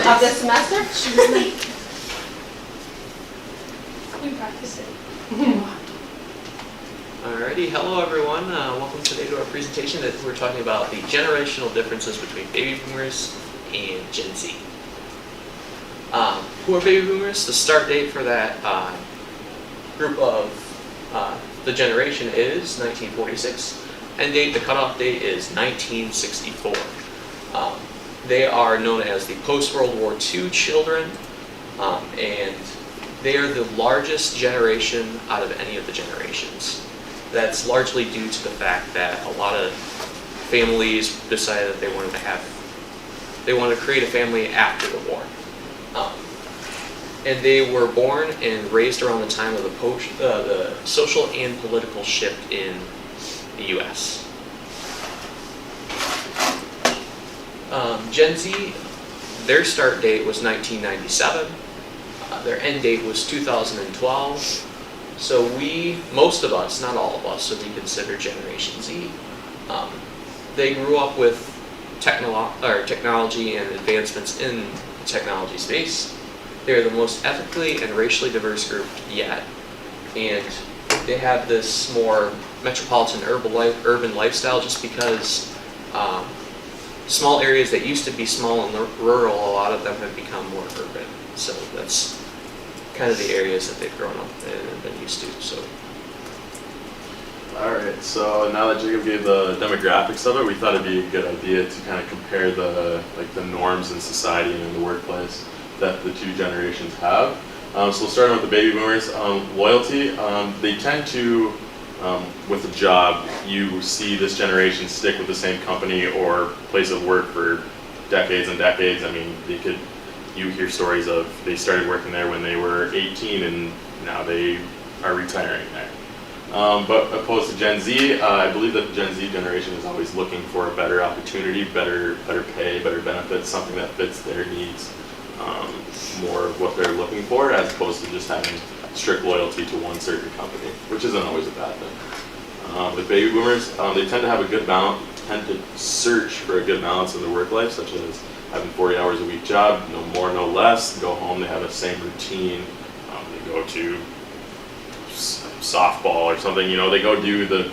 of this semester. She was late. We practiced it. Alrighty, hello everyone. Welcome today to our presentation that we're talking about the generational differences between baby boomers and Gen Z. Who are baby boomers? The start date for that group of the generation is 1946. End date, the cutoff date is 1964. They are known as the post-World War II children, and they are the largest generation out of any of the generations. That's largely due to the fact that a lot of families decided that they wanted to create a family after the war. And they were born and raised around the time of the social and political shift in the U.S. Gen Z, their start date was 1997. Their end date was 2012. So most of us, not all of us, would be considered Generation Z. They grew up with technology and advancements in the technology space. They're the most ethically and racially diverse group yet, and they have this more metropolitan urban lifestyle just because small areas that used to be small and rural, a lot of them have become more urban. So that's kind of the areas that they've grown up and been used to. So. All right, so now that Jacob gave the demographics of it, we thought it'd be a good idea to kind of compare the norms in society and in the workplace that the two generations have. So starting with the baby boomers, loyalty, they tend to, with a job, you see this generation stick with the same company or place of work for decades and decades. I mean, you hear stories of they started working there when they were 18 and now they are retiring there. But opposed to Gen Z, I believe that the Gen Z generation is always looking for a better opportunity, better pay, better benefits, something that fits their needs, more of what they're looking for, as opposed to just having strict loyalty to one certain company, which isn't always a bad thing. With baby boomers, they tend to have a good balance, tend to search for a good balance in their work life, such as having 40 hours a week job, no more, no less. Go home, they have the same routine. They go to softball or something, they go do the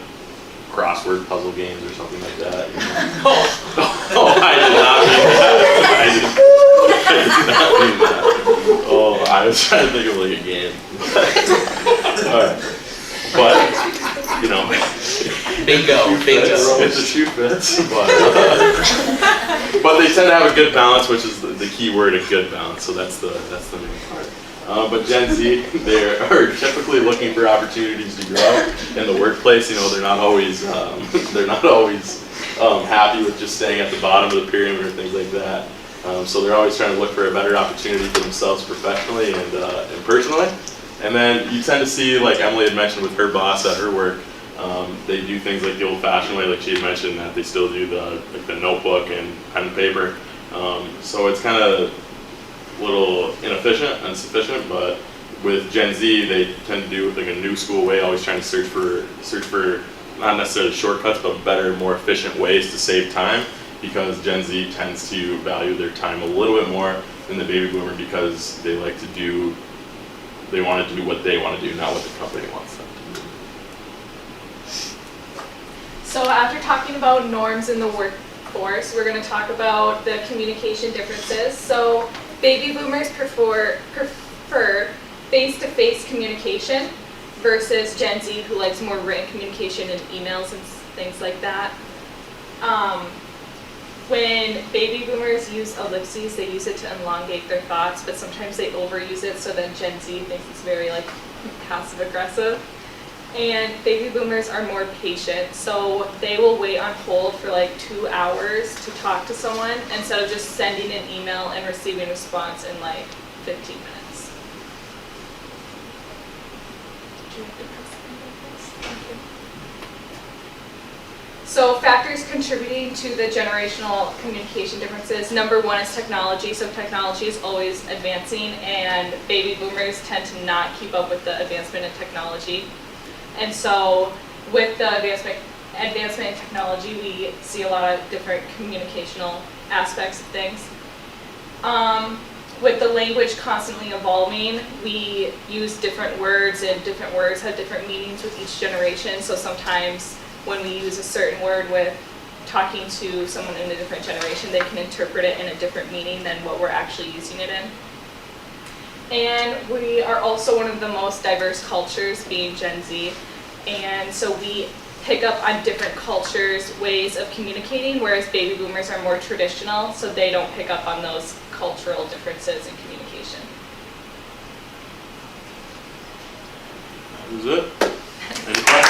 crossword puzzle games or something like that. Oh, I did not mean that. I did not mean that. Oh, I was trying to think of like a game. Alright. But, Bingo. It's a shoe fits, but they tend to have a good balance, which is the key word, a good balance. So that's the main part. But Gen Z, they are typically looking for opportunities to grow in the workplace. They're not always happy with just staying at the bottom of the pyramid or things like that. So they're always trying to look for a better opportunity for themselves professionally and personally. And then you tend to see, like Emily had mentioned with her boss at her work, they do things like the old-fashioned way, like she had mentioned, that they still do the notebook and pen and paper. So it's kind of a little inefficient and insufficient, but with Gen Z, they tend to do it like a new school way, always trying to search for not necessarily shortcuts, but better, more efficient ways to save time, because Gen Z tends to value their time a little bit more than the baby boomer, because they want to do what they want to do, not what the company wants them to do. So after talking about norms in the workforce, we're going to talk about the communication differences. So baby boomers prefer face-to-face communication versus Gen Z, who likes more written communication and emails and things like that. When baby boomers use ellipses, they use it to elongate their thoughts, but sometimes they overuse it, so then Gen Z thinks it's very passive-aggressive. And baby boomers are more patient, so they will wait on hold for 2 hours to talk to someone instead of just sending an email and receiving a response in 15 minutes. So factors contributing to the generational communication differences. Number one is technology. So technology is always advancing, and baby boomers tend to not keep up with the advancement in technology. And so with the advancement in technology, we see a lot of different communicational aspects of things. With the language constantly evolving, we use different words, and different words have different meanings with each generation. So sometimes when we use a certain word with talking to someone in a different generation, they can interpret it in a different meaning than what we're actually using it in. And we are also one of the most diverse cultures, being Gen Z. And so we pick up on different cultures' ways of communicating, whereas baby boomers are more traditional, so they don't pick up on those cultural differences in communication. That was it. Any questions?